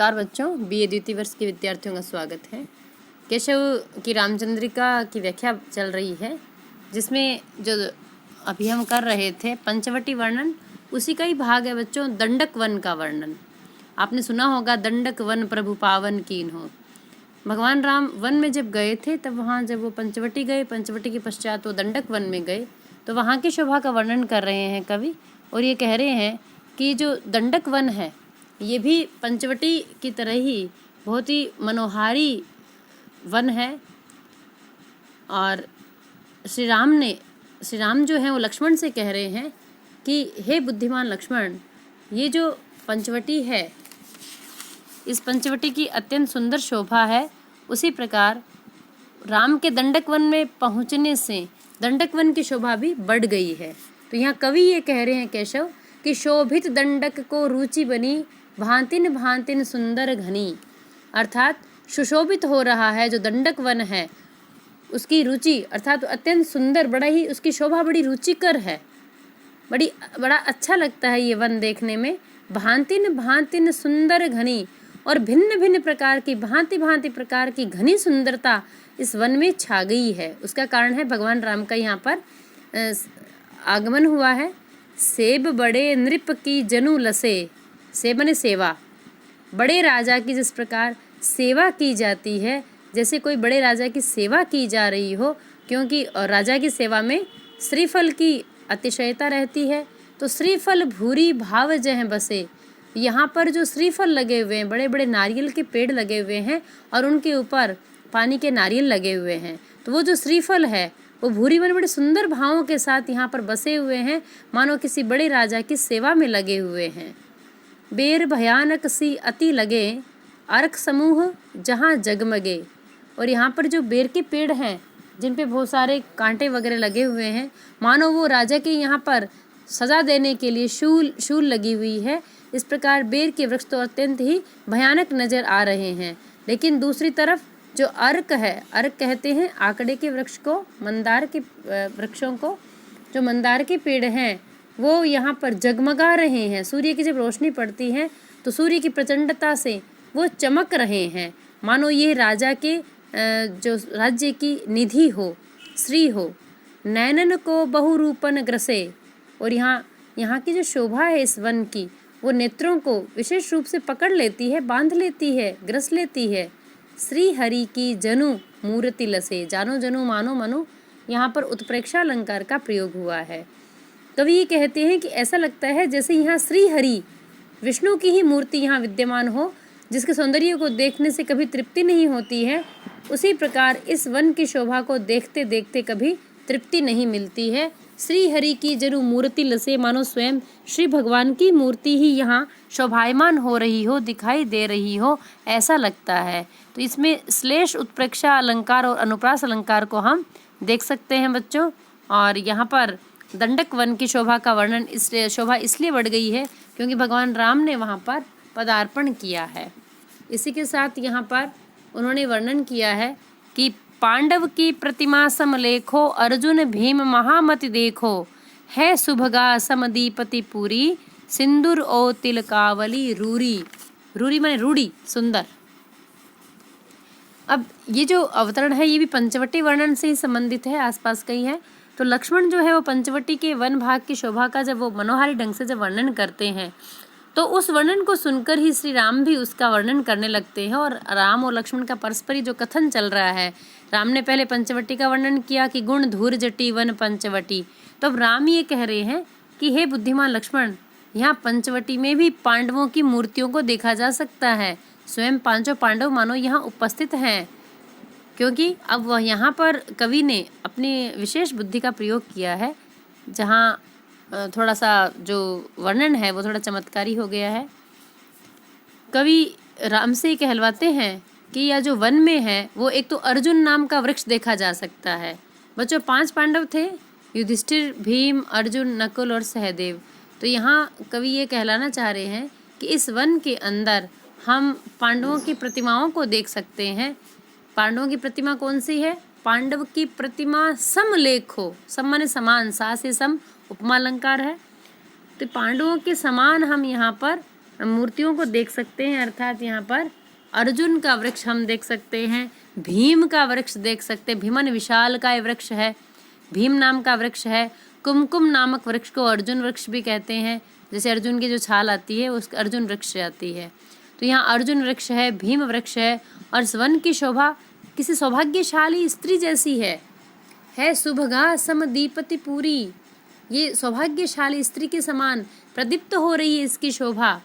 नमस्कार बच्चों, बीए द्वितीय वर्ष के विद्यार्थियों का स्वागत है। केशव की रामचंद्रिका की व्याख्या चल रही है, जिसमें जो अभी हम कर रहे थे पंचवटी वर्णन, उसी का ही भाग है बच्चों दंडक वन का वर्णन। आपने सुना होगा दंडक वन प्रभु पावन कीन्हो। भगवान राम वन में जब गए थे तब वहाँ जब वो पंचवटी गए, पंचवटी के पश्चात वो दंडक वन में गए, तो वहाँ की शोभा का वर्णन कर रहे हैं कवि। और ये कह रहे हैं कि जो दंडक वन है ये भी पंचवटी की तरह ही बहुत ही मनोहारी वन है। और श्री राम जो हैं वो लक्ष्मण से कह रहे हैं कि हे बुद्धिमान लक्ष्मण, ये जो पंचवटी है इस पंचवटी की अत्यंत सुंदर शोभा है। उसी प्रकार राम के दंडक वन में पहुँचने से दंडक वन की शोभा भी बढ़ गई है। तो यहाँ कवि ये कह रहे हैं केशव कि शोभित दंडक को रुचि बनी, भांतिन भांतिन सुंदर घनी। अर्थात सुशोभित हो रहा है जो दंडक वन है, उसकी रुचि अर्थात अत्यंत सुंदर, बड़ा ही उसकी शोभा बड़ी रुचिकर है, बड़ा अच्छा लगता है ये वन देखने में। भांतिन भांतिन सुंदर घनी, और भिन्न भिन्न प्रकार की भांति भांति प्रकार की घनी सुंदरता इस वन में छा गई है। उसका कारण है भगवान राम का यहाँ पर आगमन हुआ है। सेब बड़े नृप की जनु लसे, सेब माने सेवा, बड़े राजा की जिस प्रकार सेवा की जाती है, जैसे कोई बड़े राजा की सेवा की जा रही हो, क्योंकि राजा की सेवा में श्रीफल की अतिशयता रहती है। तो श्रीफल भूरी भाव जह बसे, यहाँ पर जो श्रीफल लगे हुए हैं, बड़े बड़े नारियल के पेड़ लगे हुए हैं और उनके ऊपर पानी के नारियल लगे हुए हैं, तो वो जो श्रीफल है वो भूरी मन बड़े सुंदर भावों के साथ यहाँ पर बसे हुए हैं, मानो किसी बड़े राजा की सेवा में लगे हुए हैं। बेर भयानक सी अति लगे, अर्क समूह जहाँ जगमगे। और यहाँ पर जो बेर के पेड़ हैं जिन पे बहुत सारे कांटे वगैरह लगे हुए हैं, मानो वो राजा के यहाँ पर सजा देने के लिए शूल लगी हुई है। इस प्रकार बेर के वृक्ष तो अत्यंत ही भयानक नजर आ रहे हैं। लेकिन दूसरी तरफ जो अर्क है, अर्क कहते हैं आकड़े के वृक्ष को, मंदार के वृक्षों को, जो मंदार के पेड़ हैं वो यहाँ पर जगमगा रहे हैं। सूर्य की जब रोशनी पड़ती है तो सूर्य की प्रचंडता से वो चमक रहे हैं, मानो ये राजा के जो राज्य की निधि हो, श्री हो। नैनन को बहुरूपन ग्रसे, और यहाँ की जो शोभा है इस वन की, वो नेत्रों को विशेष रूप से पकड़ लेती है, बांध लेती है, ग्रस लेती है। श्री हरि की जनु मूर्ति लसे, जानो जनु मानो मनु, यहाँ पर उत्प्रेक्षा अलंकार का प्रयोग हुआ है। कवि ये कहते हैं कि ऐसा लगता है जैसे यहाँ श्री हरि विष्णु की ही मूर्ति यहाँ विद्यमान हो, जिसके सौंदर्य को देखने से कभी तृप्ति नहीं होती है। उसी प्रकार इस वन की शोभा को देखते देखते कभी तृप्ति नहीं मिलती है। श्री हरि की जनु मूर्ति लसे, मानो स्वयं श्री भगवान की मूर्ति ही यहाँ शोभायमान हो रही हो, दिखाई दे रही हो, ऐसा लगता है। तो इसमें श्लेष, उत्प्रेक्षा अलंकार और अनुप्रास अलंकार को हम देख सकते हैं बच्चों। और यहाँ पर दंडक वन की शोभा का वर्णन शोभा इसलिए बढ़ गई है क्योंकि भगवान राम ने वहाँ पर पदार्पण किया है। इसी के साथ यहाँ पर उन्होंने वर्णन किया है कि पांडव की प्रतिमा समलेखो, अर्जुन भीम महामति देखो, है सुभगा समदीपति पूरी, सिंदूर ओ तिलकावली रूरी। रूरी माने रूढ़ी, सुंदर। अब ये जो अवतरण है ये भी पंचवटी वर्णन से ही संबंधित है, आसपास का ही है। तो लक्ष्मण जो है वो पंचवटी के वन भाग की शोभा का जब वो मनोहारी ढंग से जब वर्णन करते हैं, तो उस वर्णन को सुनकर ही श्री राम भी उसका वर्णन करने लगते हैं। और राम और लक्ष्मण का परस्परी जो कथन चल रहा है, राम ने पहले पंचवटी का वर्णन किया कि गुण धूर जटी वन पंचवटी, तो अब राम ये कह रहे हैं कि हे बुद्धिमान लक्ष्मण, यहाँ पंचवटी में भी पांडवों की मूर्तियों को देखा जा सकता है। स्वयं पांचों पांडव मानो यहाँ उपस्थित हैं, क्योंकि अब वह यहाँ पर कवि ने अपनी विशेष बुद्धि का प्रयोग किया है, जहाँ थोड़ा सा जो वर्णन है वो थोड़ा चमत्कारी हो गया है। कवि राम से कहलवाते हैं कि यह जो वन में है वो एक तो अर्जुन नाम का वृक्ष देखा जा सकता है। बच्चों 5 पांडव थे, युधिष्ठिर, भीम, अर्जुन, नकुल और सहदेव। तो यहाँ कवि ये कहलाना चाह रहे हैं कि इस वन के अंदर हम पांडवों की प्रतिमाओं को देख सकते हैं। पांडवों की प्रतिमा कौन सी है? पांडव की प्रतिमा समलेखो, सम माने समान, सा से सम उपमा अलंकार है। तो पांडवों के समान हम यहाँ पर मूर्तियों को देख सकते हैं, अर्थात यहाँ पर अर्जुन का वृक्ष हम देख सकते हैं, भीम का वृक्ष देख सकते हैं, भीमन विशाल का वृक्ष है, भीम नाम का वृक्ष है। कुमकुम नामक वृक्ष को अर्जुन वृक्ष भी कहते हैं, जैसे अर्जुन की जो छाल आती है उस अर्जुन वृक्ष आती है। तो यहाँ अर्जुन वृक्ष है, भीम वृक्ष है, और इस वन की शोभा किसी सौभाग्यशाली स्त्री जैसी है सुभगा समदीपति पूरी। ये सौभाग्यशाली स्त्री के समान प्रदीप्त हो रही है इसकी शोभा।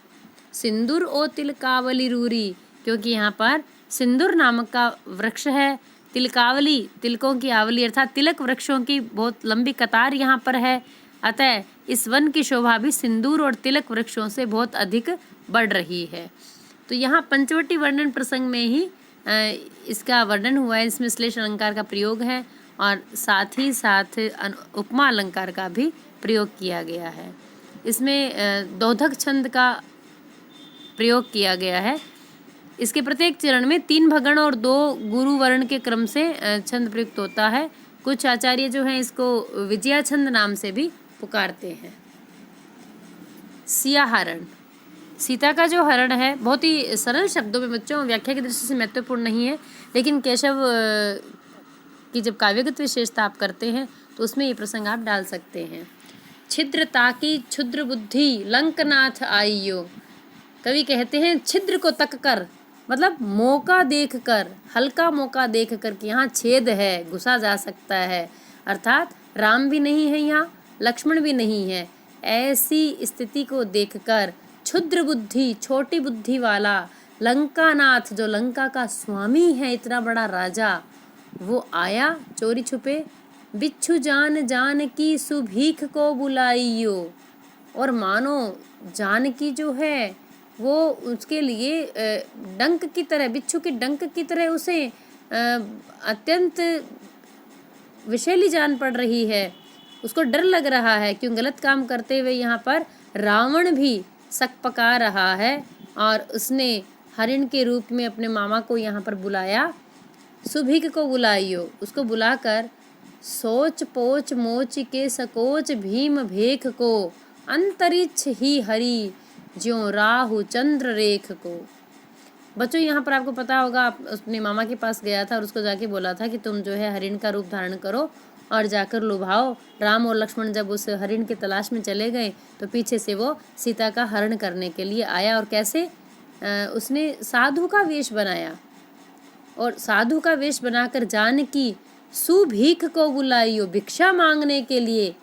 सिंदूर ओ तिलकावली रूरी, क्योंकि यहाँ पर सिंदूर नामक का वृक्ष है, तिलकावली तिलकों की आवली अर्थात तिलक वृक्षों की बहुत लंबी कतार यहाँ पर है। अतः इस वन की शोभा भी सिंदूर और तिलक वृक्षों से बहुत अधिक बढ़ रही है। तो यहाँ पंचवटी वर्णन प्रसंग में ही इसका वर्णन हुआ है, इसमें श्लेष अलंकार का प्रयोग है और साथ ही साथ उपमा अलंकार का भी प्रयोग किया गया है। इसमें दोधक छंद का प्रयोग किया गया है। इसके प्रत्येक चरण में 3 भगण और 2 गुरु वर्ण के क्रम से छंद प्रयुक्त होता है। कुछ आचार्य जो हैं इसको विजया छंद नाम से भी पुकारते हैं। सिया हरण, सीता का जो हरण है बहुत ही सरल शब्दों में बच्चों, व्याख्या की दृष्टि से महत्वपूर्ण नहीं है, लेकिन केशव की जब काव्यगत विशेषता आप करते हैं तो उसमें ये प्रसंग आप डाल सकते हैं। छिद्र ताकी क्षुद्र बुद्धि लंकनाथ आइयो, कवि कहते हैं छिद्र को तक कर, मतलब मौका देख कर, हल्का मौका देख कर कि यहाँ छेद है, घुसा जा सकता है, अर्थात राम भी नहीं है यहाँ, लक्ष्मण भी नहीं है, ऐसी स्थिति को देखकर क्षुद्र बुद्धि छोटी बुद्धि वाला लंकानाथ जो लंका का स्वामी है, इतना बड़ा राजा, वो आया चोरी छुपे। बिच्छू जान जानकी सुभीख को बुलाइयो, और मानो जानकी जो है वो उसके लिए डंक की तरह, बिच्छू के डंक की तरह उसे अत्यंत विषैली जान पड़ रही है, उसको डर लग रहा है। क्यों गलत काम करते हुए यहाँ पर रावण भी शक पका रहा है और उसने हरिण के रूप में अपने मामा को यहाँ पर बुलाया। सुभीक को बुलाइयो, उसको बुलाकर सोच पोच मोच के सकोच भीम भेख को अंतरिक्ष ही हरी ज्यों राहु चंद्र रेख को। बच्चों यहाँ पर आपको पता होगा, अपने मामा के पास गया था और उसको जाके बोला था कि तुम जो है हरिण का रूप धारण करो और जाकर लुभाओ। राम और लक्ष्मण जब उस हरिण की तलाश में चले गए तो पीछे से वो सीता का हरण करने के लिए आया। और कैसे उसने साधु का वेश बनाया, और साधु का वेश बनाकर जानकी सुभीख को बुलाइयो, भिक्षा मांगने के लिए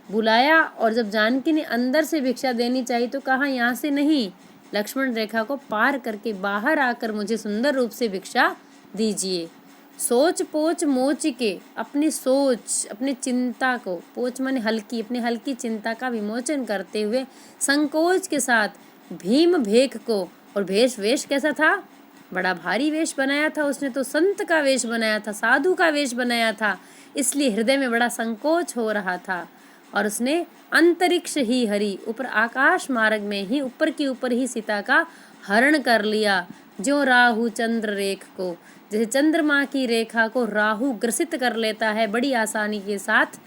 बुलाया। और जब जानकी ने अंदर से भिक्षा देनी चाहिए तो कहा यहाँ से नहीं, लक्ष्मण रेखा को पार करके बाहर आकर मुझे सुंदर रूप से भिक्षा दीजिए। सोच पोच मोच के, अपनी सोच अपनी चिंता को, पोच माने हल्की, अपनी हल्की चिंता का विमोचन करते हुए संकोच के साथ भीम भेख को, और वेश कैसा था, बड़ा भारी वेश बनाया था उसने, तो संत का वेश बनाया था, साधु का वेश बनाया था, इसलिए हृदय में बड़ा संकोच हो रहा था। और उसने अंतरिक्ष ही हरी, ऊपर आकाश मार्ग में ही ऊपर की ऊपर ही सीता का हरण कर लिया। जो राहु चंद्र रेख को, जैसे चंद्रमा की रेखा को राहु ग्रसित कर लेता है बड़ी आसानी के साथ,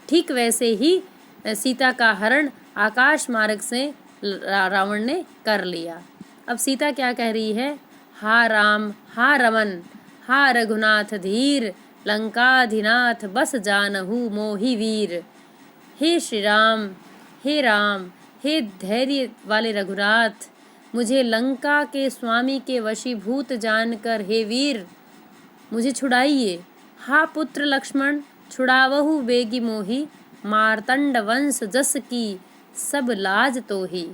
ठीक वैसे ही सीता का हरण आकाश मार्ग से रावण ने कर लिया। अब सीता क्या कह रही है, हा राम हा रमन हा रघुनाथ धीर, लंकाधिनाथ बस जानहु मोहि वीर। हे श्री राम, हे राम, हे धैर्य वाले रघुनाथ, मुझे लंका के स्वामी के वशीभूत जानकर हे वीर मुझे छुड़ाइए। हा पुत्र लक्ष्मण छुड़ावहु बेगी मोही, मार्तंड वंश जस की सब लाज तो ही।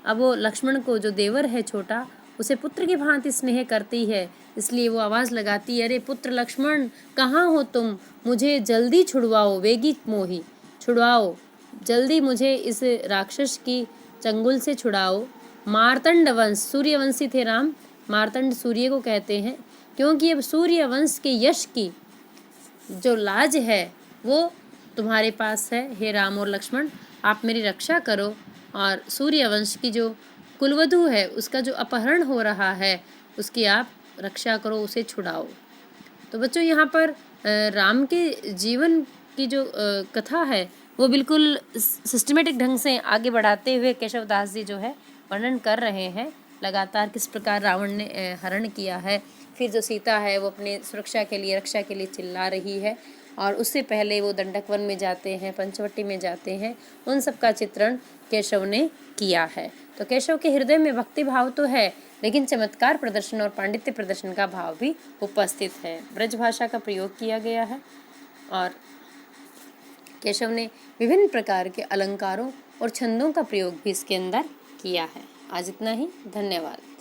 अब वो लक्ष्मण को, जो देवर है छोटा, उसे पुत्र की भांति स्नेह करती है, इसलिए वो आवाज़ लगाती है, अरे पुत्र लक्ष्मण कहाँ हो तुम, मुझे जल्दी छुड़वाओ, वेगी मोही, छुड़वाओ जल्दी मुझे इस राक्षस की चंगुल से छुड़ाओ। मार्तंड वंश, सूर्यवंशी थे राम, मार्तंड सूर्य को कहते हैं, क्योंकि अब सूर्यवंश के यश की जो लाज है वो तुम्हारे पास है। हे राम और लक्ष्मण, आप मेरी रक्षा करो, और सूर्यवंश की जो कुलवधु है उसका जो अपहरण हो रहा है उसकी आप रक्षा करो, उसे छुड़ाओ। तो बच्चों यहाँ पर राम के जीवन की जो कथा है वो बिल्कुल सिस्टमेटिक ढंग से आगे बढ़ाते हुए केशव दास जी जो है वर्णन कर रहे हैं लगातार, किस प्रकार रावण ने हरण किया है। फिर जो सीता है वो अपनी सुरक्षा के लिए, रक्षा के लिए चिल्ला रही है, और उससे पहले वो दंडक वन में जाते हैं, पंचवटी में जाते हैं, उन सब का चित्रण केशव ने किया है। तो केशव के हृदय में भक्ति भाव तो है, लेकिन चमत्कार प्रदर्शन और पांडित्य प्रदर्शन का भाव भी उपस्थित है। ब्रज भाषा का प्रयोग किया गया है और केशव ने विभिन्न प्रकार के अलंकारों और छंदों का प्रयोग भी इसके अंदर किया है। आज इतना ही, धन्यवाद।